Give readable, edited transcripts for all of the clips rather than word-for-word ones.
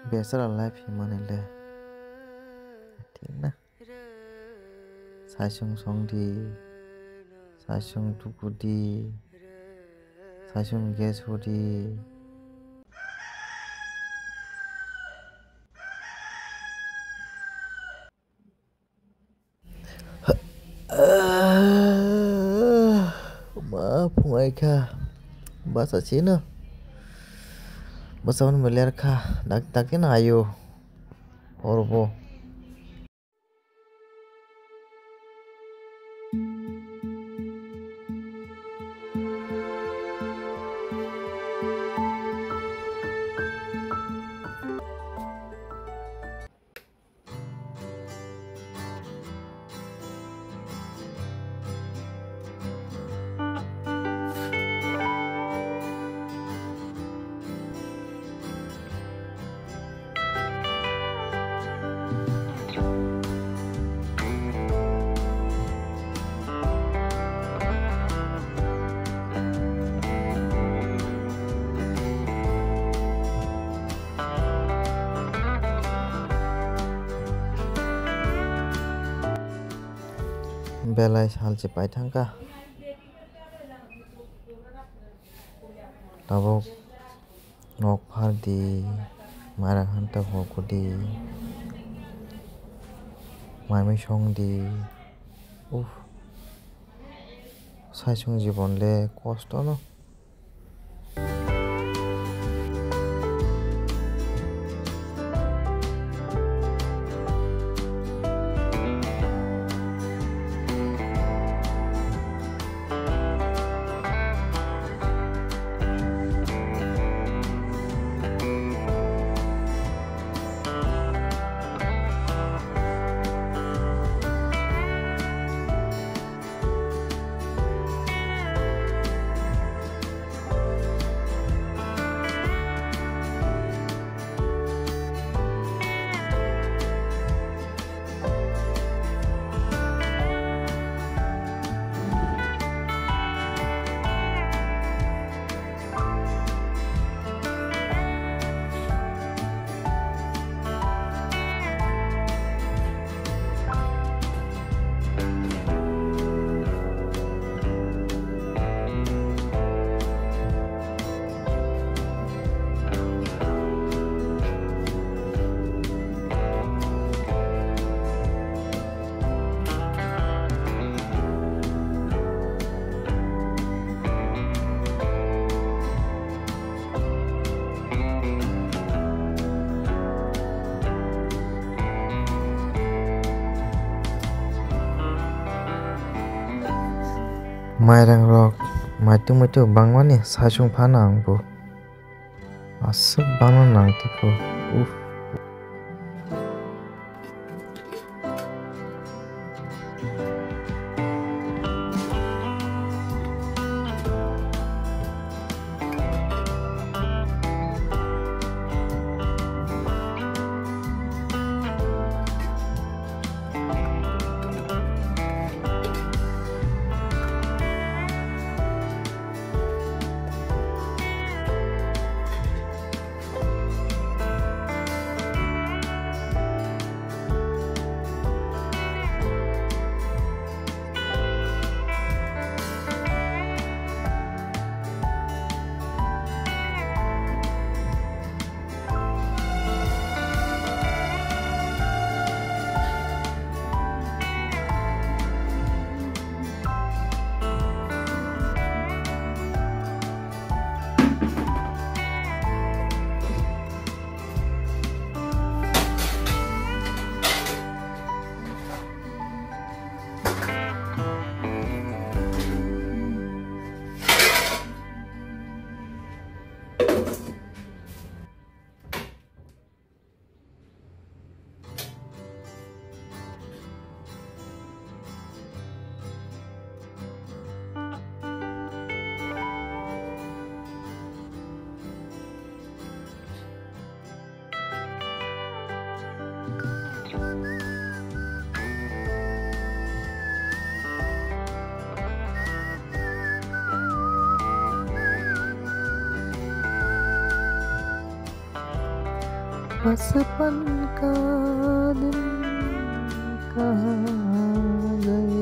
बेसर लाइफ हिमानले ठीक ना साइसुं संगdi साइसुं टुकुदी साइसुं गेस होदी ma phungai kha basa china basawan meliar kha dak takin ayo orbo belai salche paithangka tabok nok phardi mara hanta hokudi maimai songdi saisung jibonle kosto no mairang rok maitu bangmani saisung phana angbo asuk bangno nangtiko बचपन का दिन कहाँ गए।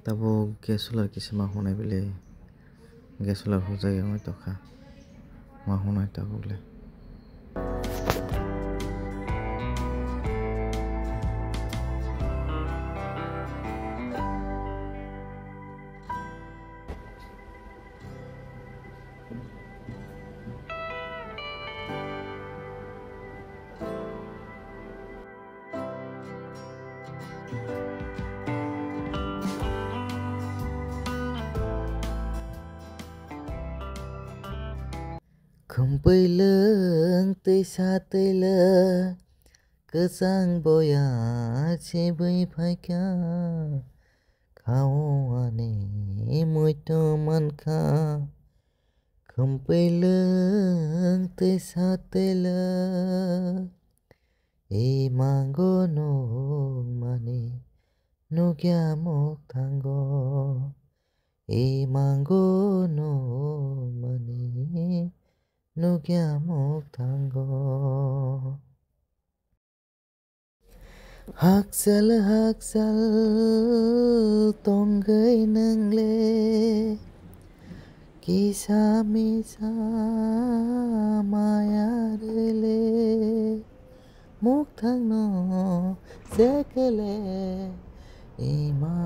Tabo gas solar kisa mahunai bile gas solar hojai amai toka mahunai tabule. Không bay lưng tây xa tây lơ cơ sang boya che bay phai kya khao ane môi to man kha. Không bay lưng tây xa tây lơ e mango no mani no kya mok thango e mango no mani no kya mok thango. Haksal tong gai nang le kisa misa maya le mok thang no sekele ima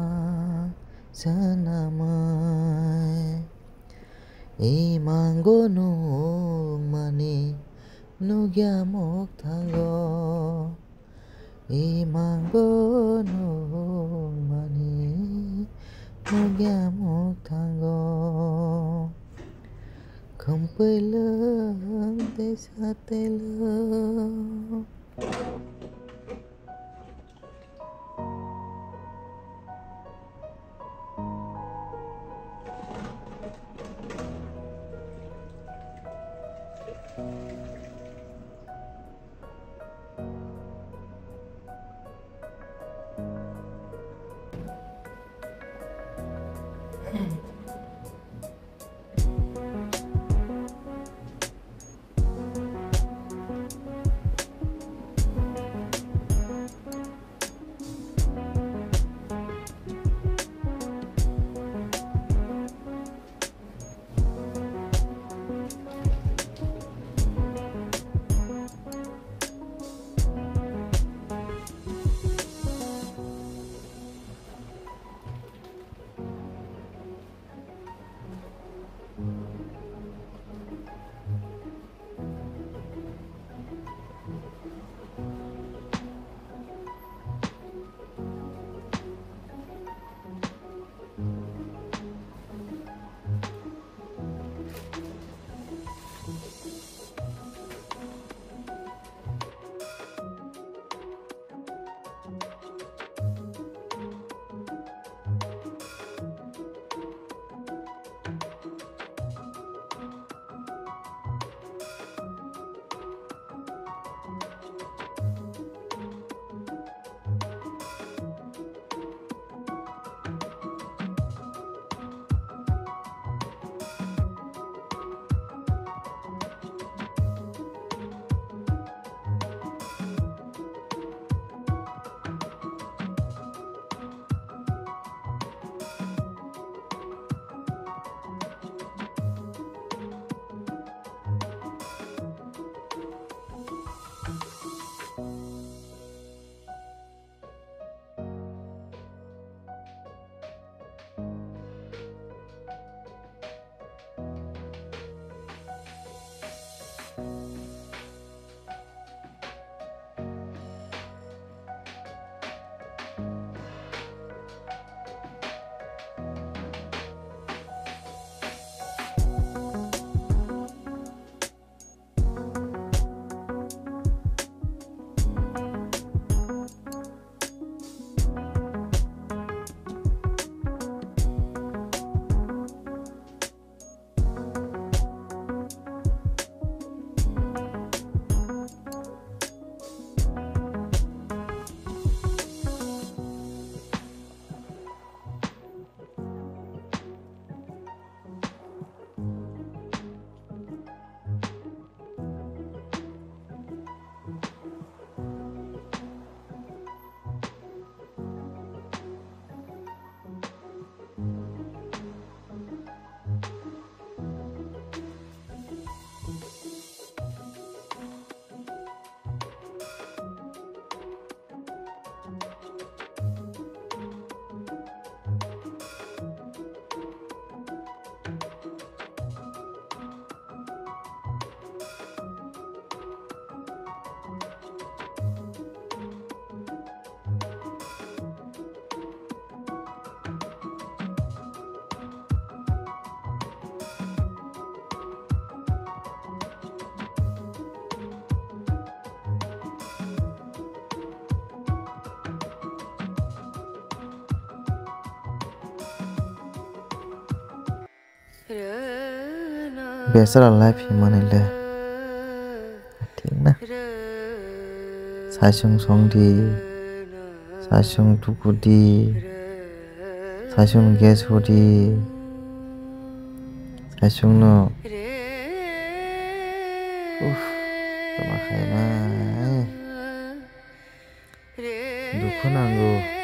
sanamai e mango no mani no kya mok thango e mango no mani no kya mok thango. Không bay lưng tây xa tây lơ. बेसरालाय फिमानैले ठीक ना साइसुं संदी साइसुं टुकुदी साइसुं गेस होदी साइसुं नो तमाखायना दुखु नांगौ